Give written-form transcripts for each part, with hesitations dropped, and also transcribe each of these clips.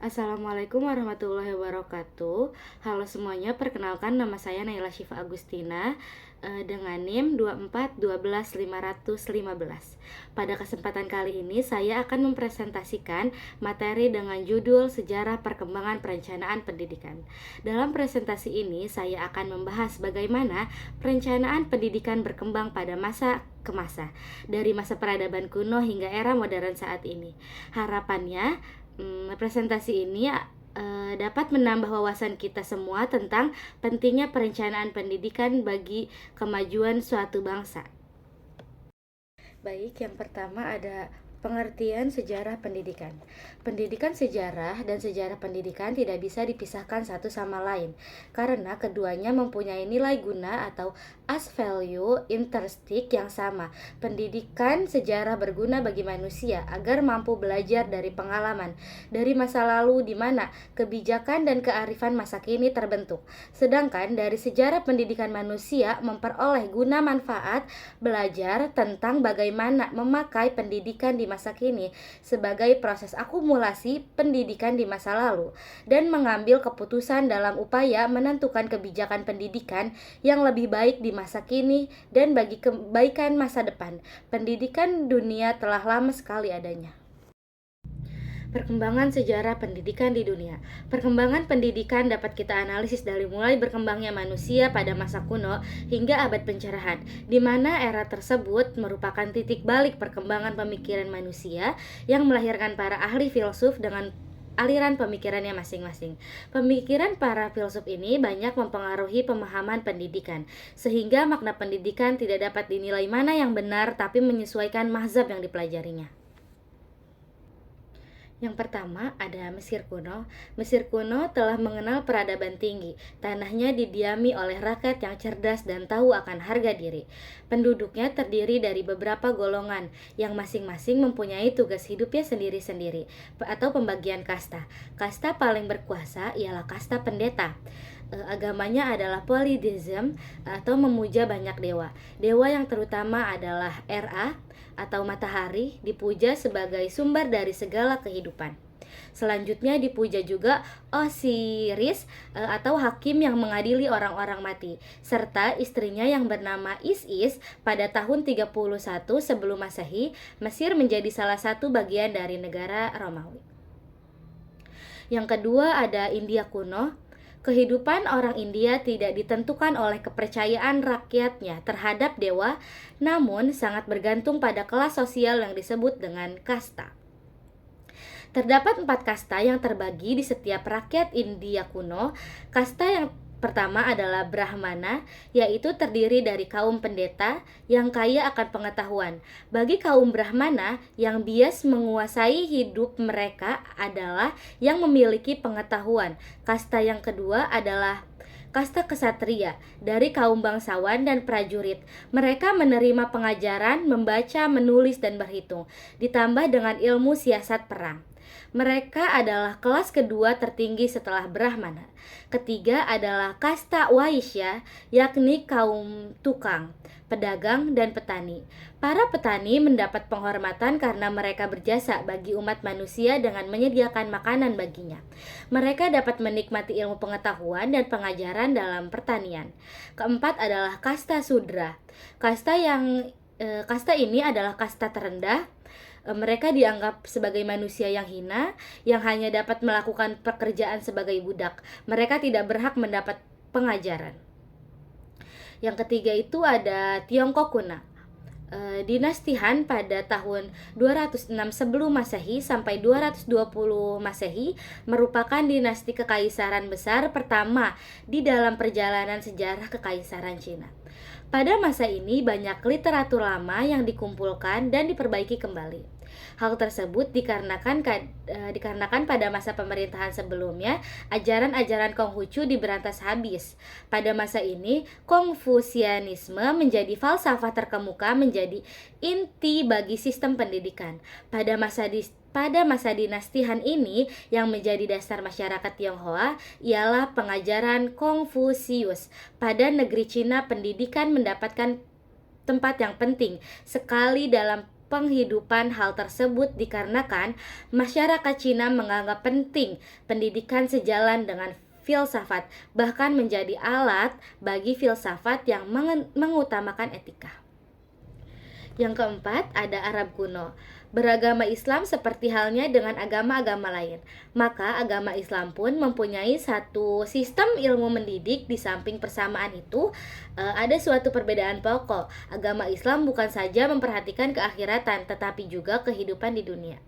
Assalamualaikum warahmatullahi wabarakatuh. Halo semuanya, perkenalkan nama saya Naila Syifa Agustina dengan NIM 2412515. Pada kesempatan kali ini saya akan mempresentasikan materi dengan judul Sejarah Perkembangan Perencanaan Pendidikan. Dalam presentasi ini saya akan membahas bagaimana perencanaan pendidikan berkembang pada masa ke masa, dari masa peradaban kuno hingga era modern saat ini. Harapannya presentasi ini dapat menambah wawasan kita semua tentang pentingnya perencanaan pendidikan bagi kemajuan suatu bangsa. Baik, yang pertama ada pengertian sejarah pendidikan. Pendidikan sejarah dan sejarah pendidikan tidak bisa dipisahkan satu sama lain, karena keduanya mempunyai nilai guna atau as value intrinsic yang sama. Pendidikan sejarah berguna bagi manusia agar mampu belajar dari pengalaman dari masa lalu di mana kebijakan dan kearifan masa kini terbentuk. Sedangkan dari sejarah pendidikan manusia memperoleh guna manfaat belajar tentang bagaimana memakai pendidikan di masa kini sebagai proses akumulasi pendidikan di masa lalu dan mengambil keputusan dalam upaya menentukan kebijakan pendidikan yang lebih baik di masa kini dan bagi kebaikan masa depan. Pendidikan dunia telah lama sekali adanya. Perkembangan sejarah pendidikan di dunia. Perkembangan pendidikan dapat kita analisis dari mulai berkembangnya manusia pada masa kuno hingga abad pencerahan, di mana era tersebut merupakan titik balik perkembangan pemikiran manusia yang melahirkan para ahli filsuf dengan aliran pemikirannya masing-masing. Pemikiran para filsuf ini banyak mempengaruhi pemahaman pendidikan, sehingga makna pendidikan tidak dapat dinilai mana yang benar tapi menyesuaikan mazhab yang dipelajarinya. Yang pertama ada Mesir kuno. Mesir kuno telah mengenal peradaban tinggi. Tanahnya didiami oleh rakyat yang cerdas dan tahu akan harga diri. Penduduknya terdiri dari beberapa golongan yang masing-masing mempunyai tugas hidupnya sendiri-sendiri atau pembagian kasta. Kasta paling berkuasa ialah kasta pendeta. Agamanya adalah polytheism atau memuja banyak dewa. Dewa yang terutama adalah Ra atau matahari dipuja sebagai sumber dari segala kehidupan. Selanjutnya dipuja juga Osiris atau hakim yang mengadili orang-orang mati, serta istrinya yang bernama Isis. Pada tahun 31 sebelum Masehi, Mesir menjadi salah satu bagian dari negara Romawi. Yang kedua ada India kuno. Kehidupan orang India tidak ditentukan oleh kepercayaan rakyatnya terhadap dewa, namun sangat bergantung pada kelas sosial yang disebut dengan kasta. Terdapat 4 kasta yang terbagi di setiap rakyat India kuno. Kasta yang pertama adalah Brahmana, yaitu terdiri dari kaum pendeta yang kaya akan pengetahuan. Bagi kaum Brahmana, yang bias menguasai hidup mereka adalah yang memiliki pengetahuan. Kasta yang kedua adalah kasta kesatria, dari kaum bangsawan dan prajurit. Mereka menerima pengajaran, membaca, menulis, dan berhitung, ditambah dengan ilmu siasat perang. Mereka adalah kelas kedua tertinggi setelah Brahmana. Ketiga adalah kasta Waisya, yakni kaum tukang, pedagang, dan petani. Para petani mendapat penghormatan karena mereka berjasa bagi umat manusia dengan menyediakan makanan baginya. Mereka dapat menikmati ilmu pengetahuan dan pengajaran dalam pertanian. Keempat adalah kasta Sudra. Kasta ini adalah kasta terendah. Mereka dianggap sebagai manusia yang hina, yang hanya dapat melakukan pekerjaan sebagai budak. Mereka tidak berhak mendapat pengajaran. Yang ketiga itu ada Tiongkok kuno. Dinasti Han pada tahun 206 sebelum Masehi sampai 220 Masehi merupakan dinasti kekaisaran besar pertama di dalam perjalanan sejarah kekaisaran Cina. Pada masa ini banyak literatur lama yang dikumpulkan dan diperbaiki kembali. Hal tersebut dikarenakan pada masa pemerintahan sebelumnya ajaran-ajaran Konghucu diberantas habis. Pada masa ini Konfusianisme menjadi falsafah terkemuka, menjadi inti bagi sistem pendidikan. Pada masa dinasti Han ini yang menjadi dasar masyarakat Tionghoa ialah pengajaran Konfusius. Pada negeri Cina pendidikan mendapatkan tempat yang penting sekali dalam penghidupan. Hal tersebut dikarenakan masyarakat Cina menganggap penting pendidikan sejalan dengan filsafat, bahkan menjadi alat bagi filsafat yang mengutamakan etika. Yang keempat, ada Arab kuno. Beragama Islam seperti halnya dengan agama-agama lain. Maka agama Islam pun mempunyai satu sistem ilmu mendidik. Di samping persamaan itu, ada suatu perbedaan pokok. Agama Islam bukan saja memperhatikan keakhiratan, tetapi juga kehidupan di dunia.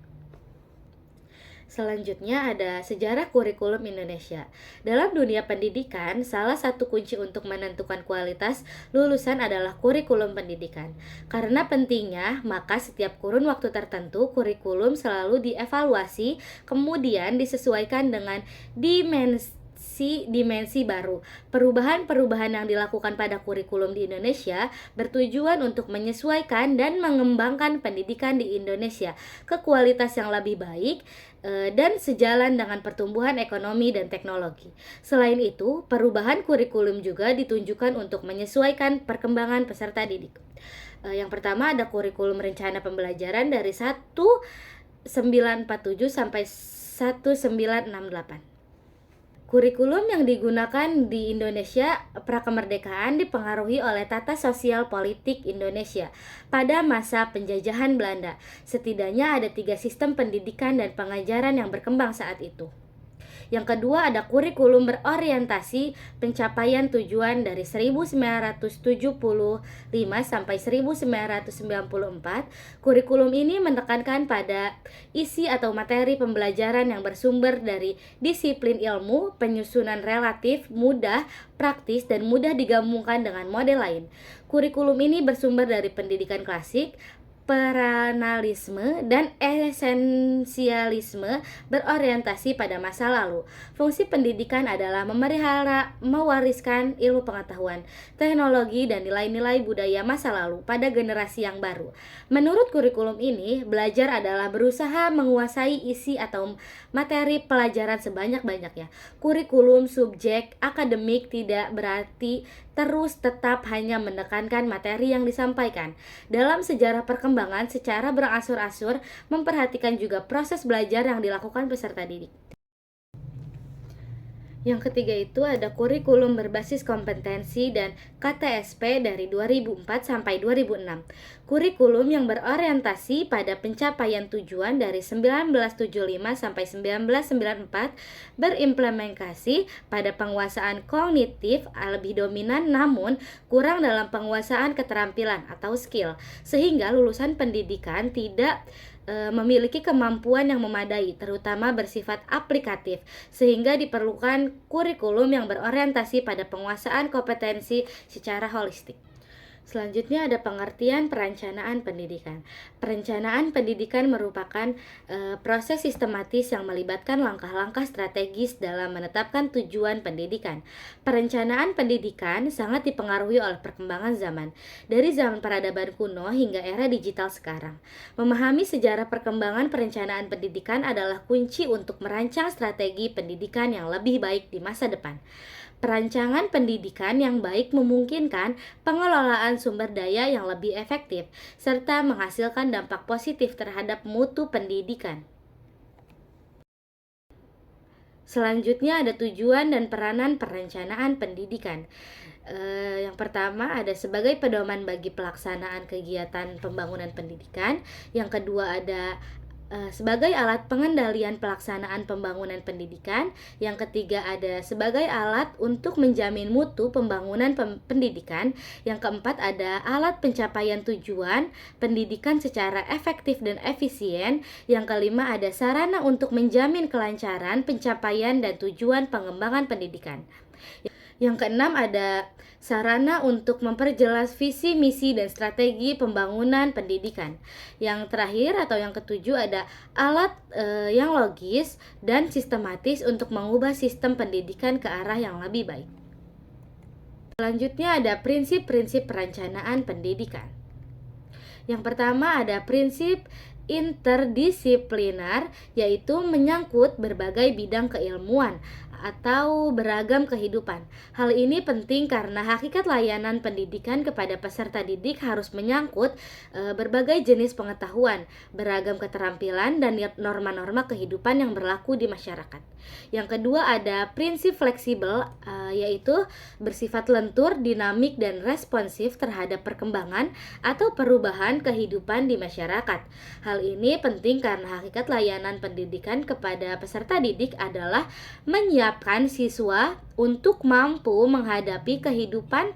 Selanjutnya ada sejarah kurikulum Indonesia. Dalam dunia pendidikan, salah satu kunci untuk menentukan kualitas lulusan adalah kurikulum pendidikan. Karena pentingnya, maka setiap kurun waktu tertentu kurikulum selalu dievaluasi, kemudian disesuaikan dengan dimensi baru. Perubahan-perubahan yang dilakukan pada kurikulum di Indonesia bertujuan untuk menyesuaikan dan mengembangkan pendidikan di Indonesia ke kualitas yang lebih baik dan sejalan dengan pertumbuhan ekonomi dan teknologi. Selain itu, perubahan kurikulum juga ditunjukkan untuk menyesuaikan perkembangan peserta didik. Yang pertama ada kurikulum rencana pembelajaran dari 1947 sampai 1968. Kurikulum yang digunakan di Indonesia prakemerdekaan dipengaruhi oleh tata sosial politik Indonesia pada masa penjajahan Belanda. Setidaknya ada 3 sistem pendidikan dan pengajaran yang berkembang saat itu. Yang kedua ada kurikulum berorientasi pencapaian tujuan dari 1975 sampai 1994. Kurikulum ini menekankan pada isi atau materi pembelajaran yang bersumber dari disiplin ilmu, penyusunan relatif, mudah, praktis, dan mudah digabungkan dengan model lain. Kurikulum ini bersumber dari pendidikan klasik, peranalisme, dan esensialisme berorientasi pada masa lalu. Fungsi pendidikan adalah mewariskan ilmu pengetahuan, teknologi, dan nilai-nilai budaya masa lalu pada generasi yang baru. Menurut kurikulum ini, belajar adalah berusaha menguasai isi atau materi pelajaran sebanyak-banyaknya. Kurikulum subjek akademik tidak berarti terus tetap hanya menekankan materi yang disampaikan. Dalam sejarah perkembangan secara berangsur-angsur memperhatikan juga proses belajar yang dilakukan peserta didik. Yang ketiga itu ada kurikulum berbasis kompetensi dan KTSP dari 2004 sampai 2006. Kurikulum yang berorientasi pada pencapaian tujuan dari 1975 sampai 1994 berimplementasi pada penguasaan kognitif lebih dominan namun kurang dalam penguasaan keterampilan atau skill, sehingga lulusan pendidikan tidak memiliki kemampuan yang memadai, terutama bersifat aplikatif, sehingga diperlukan kurikulum yang berorientasi pada penguasaan kompetensi secara holistik. Selanjutnya ada pengertian perencanaan pendidikan. Perencanaan pendidikan merupakan proses sistematis yang melibatkan langkah-langkah strategis dalam menetapkan tujuan pendidikan. Perencanaan pendidikan sangat dipengaruhi oleh perkembangan zaman, dari zaman peradaban kuno hingga era digital sekarang. Memahami sejarah perkembangan perencanaan pendidikan adalah kunci untuk merancang strategi pendidikan yang lebih baik di masa depan. Perancangan pendidikan yang baik memungkinkan pengelolaan sumber daya yang lebih efektif, serta menghasilkan dampak positif terhadap mutu pendidikan. Selanjutnya ada tujuan dan peranan perencanaan pendidikan. Yang pertama ada sebagai pedoman bagi pelaksanaan kegiatan pembangunan pendidikan. Yang kedua ada sebagai alat pengendalian pelaksanaan pembangunan pendidikan. Yang ketiga ada sebagai alat untuk menjamin mutu pembangunan pendidikan. Yang keempat ada alat pencapaian tujuan pendidikan secara efektif dan efisien. Yang kelima ada sarana untuk menjamin kelancaran pencapaian dan tujuan pengembangan pendidikan. Yang keenam ada sarana untuk memperjelas visi, misi, dan strategi pembangunan pendidikan. Yang terakhir atau yang ketujuh ada alat yang logis dan sistematis untuk mengubah sistem pendidikan ke arah yang lebih baik. Selanjutnya ada prinsip-prinsip perencanaan pendidikan. Yang pertama ada prinsip interdisiplinar, yaitu menyangkut berbagai bidang keilmuan. atau beragam kehidupan. Hal ini penting karena hakikat layanan pendidikan kepada peserta didik harus menyangkut berbagai jenis pengetahuan, beragam keterampilan, dan norma-norma kehidupan yang berlaku di masyarakat. Yang kedua ada prinsip fleksibel, yaitu bersifat lentur, dinamik, dan responsif terhadap perkembangan atau perubahan kehidupan di masyarakat. Hal ini penting karena hakikat layanan pendidikan kepada peserta didik adalah menyiapkan siswa untuk mampu menghadapi kehidupan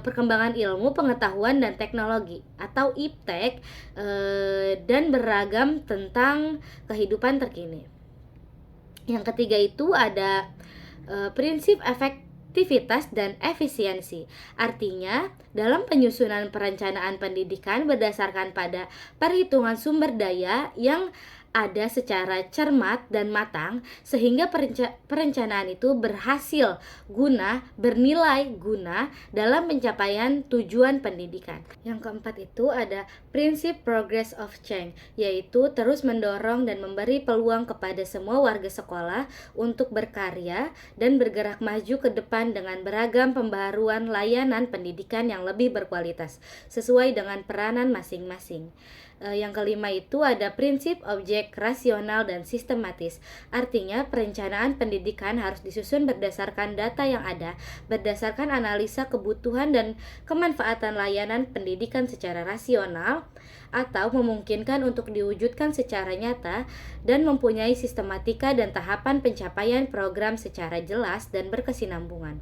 perkembangan ilmu, pengetahuan, dan teknologi atau iptek dan beragam tentang kehidupan terkini. Yang ketiga itu ada prinsip efektivitas dan efisiensi. Artinya, dalam penyusunan perencanaan pendidikan berdasarkan pada perhitungan sumber daya yang ada secara cermat dan matang sehingga perencanaan itu berhasil bernilai guna dalam pencapaian tujuan pendidikan. Yang keempat itu ada prinsip progress of change, yaitu terus mendorong dan memberi peluang kepada semua warga sekolah untuk berkarya dan bergerak maju ke depan dengan beragam pembaharuan layanan pendidikan yang lebih berkualitas sesuai dengan peranan masing-masing. Yang kelima itu ada prinsip objek rasional dan sistematis. Artinya perencanaan pendidikan harus disusun berdasarkan data yang ada, berdasarkan analisa kebutuhan dan kemanfaatan layanan pendidikan secara rasional atau memungkinkan untuk diwujudkan secara nyata dan mempunyai sistematika dan tahapan pencapaian program secara jelas dan berkesinambungan.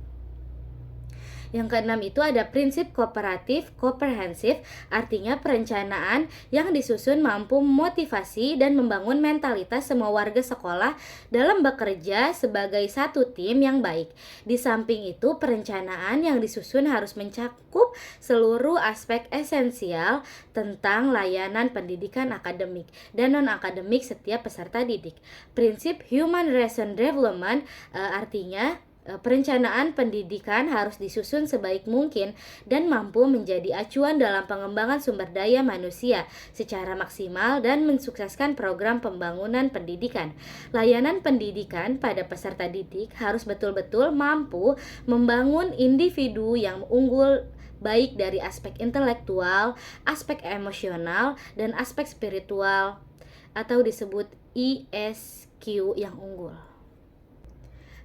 Yang keenam itu ada prinsip kooperatif komprehensif, artinya perencanaan yang disusun mampu memotivasi dan membangun mentalitas semua warga sekolah dalam bekerja sebagai satu tim yang baik. Di samping itu, perencanaan yang disusun harus mencakup seluruh aspek esensial tentang layanan pendidikan akademik dan non-akademik setiap peserta didik. Prinsip Human Resource Development artinya perencanaan pendidikan harus disusun sebaik mungkin dan mampu menjadi acuan dalam pengembangan sumber daya manusia secara maksimal dan mensukseskan program pembangunan pendidikan. Layanan pendidikan pada peserta didik harus betul-betul mampu membangun individu yang unggul baik dari aspek intelektual, aspek emosional, dan aspek spiritual atau disebut ISQ yang unggul.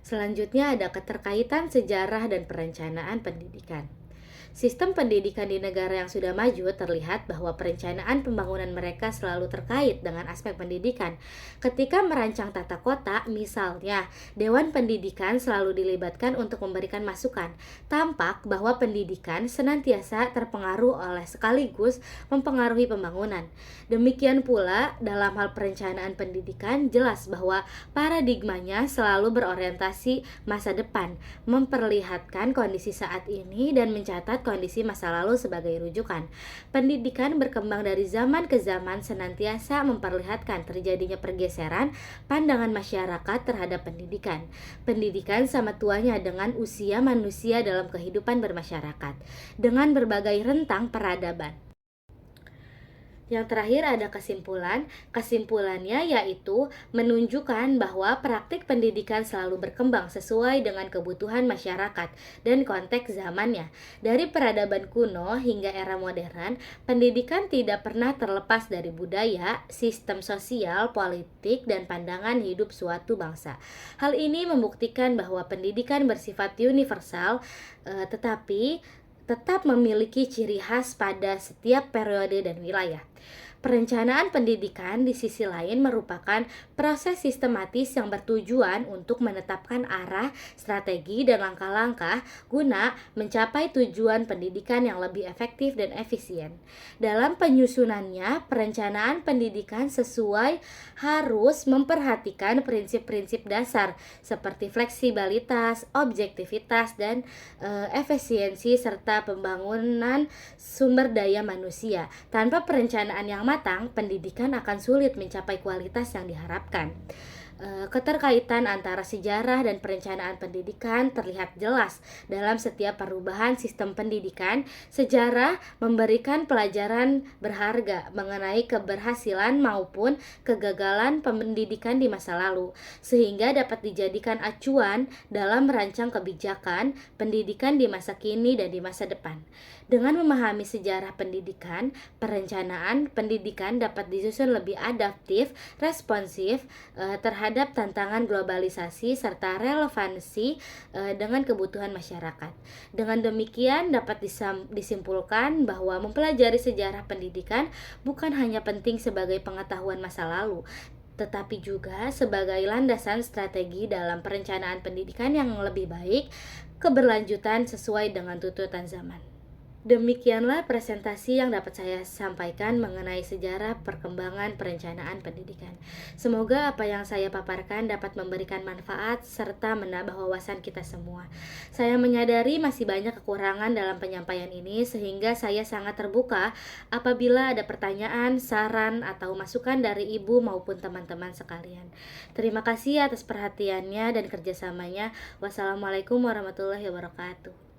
Selanjutnya ada keterkaitan sejarah dan perencanaan pendidikan. Sistem pendidikan di negara yang sudah maju terlihat bahwa perencanaan pembangunan mereka selalu terkait dengan aspek pendidikan. Ketika merancang tata kota, misalnya, Dewan Pendidikan selalu dilibatkan untuk memberikan masukan. Tampak bahwa pendidikan senantiasa terpengaruh oleh sekaligus mempengaruhi pembangunan. Demikian pula dalam hal perencanaan pendidikan, jelas bahwa paradigmanya selalu berorientasi masa depan, memperlihatkan kondisi saat ini dan mencatat kondisi masa lalu sebagai rujukan. Pendidikan berkembang dari zaman ke zaman senantiasa memperlihatkan terjadinya pergeseran pandangan masyarakat terhadap pendidikan. Pendidikan sama tuanya dengan usia manusia dalam kehidupan bermasyarakat, dengan berbagai rentang peradaban. Yang terakhir ada kesimpulan. Kesimpulannya yaitu menunjukkan bahwa praktik pendidikan selalu berkembang sesuai dengan kebutuhan masyarakat dan konteks zamannya. Dari peradaban kuno hingga era modern, pendidikan tidak pernah terlepas dari budaya, sistem sosial, politik, dan pandangan hidup suatu bangsa. Hal ini membuktikan bahwa pendidikan bersifat universal, tetapi tetap memiliki ciri khas pada setiap periode dan wilayah. Perencanaan pendidikan di sisi lain merupakan proses sistematis yang bertujuan untuk menetapkan arah, strategi, dan langkah-langkah guna mencapai tujuan pendidikan yang lebih efektif dan efisien. Dalam penyusunannya, perencanaan pendidikan sesuai harus memperhatikan prinsip-prinsip dasar seperti fleksibilitas, objektivitas, dan efisiensi serta pembangunan sumber daya manusia. Tanpa perencanaan yang matang, pendidikan akan sulit mencapai kualitas yang diharapkan. Keterkaitan antara sejarah dan perencanaan pendidikan terlihat jelas dalam setiap perubahan sistem pendidikan. Sejarah memberikan pelajaran berharga mengenai keberhasilan maupun kegagalan pendidikan di masa lalu, sehingga dapat dijadikan acuan dalam merancang kebijakan pendidikan di masa kini dan di masa depan. Dengan memahami sejarah pendidikan, perencanaan pendidikan dapat disusun lebih adaptif, responsif terhadap tantangan globalisasi serta relevansi dengan kebutuhan masyarakat. Dengan demikian dapat disimpulkan bahwa mempelajari sejarah pendidikan bukan hanya penting sebagai pengetahuan masa lalu, tetapi juga sebagai landasan strategi dalam perencanaan pendidikan yang lebih baik, keberlanjutan sesuai dengan tuntutan zaman. Demikianlah presentasi yang dapat saya sampaikan mengenai sejarah perkembangan perencanaan pendidikan. Semoga apa yang saya paparkan dapat memberikan manfaat serta menambah wawasan kita semua. Saya menyadari masih banyak kekurangan dalam penyampaian ini, sehingga saya sangat terbuka apabila ada pertanyaan, saran, atau masukan dari Ibu maupun teman-teman sekalian. Terima kasih atas perhatiannya dan kerjasamanya. Wassalamualaikum warahmatullahi wabarakatuh.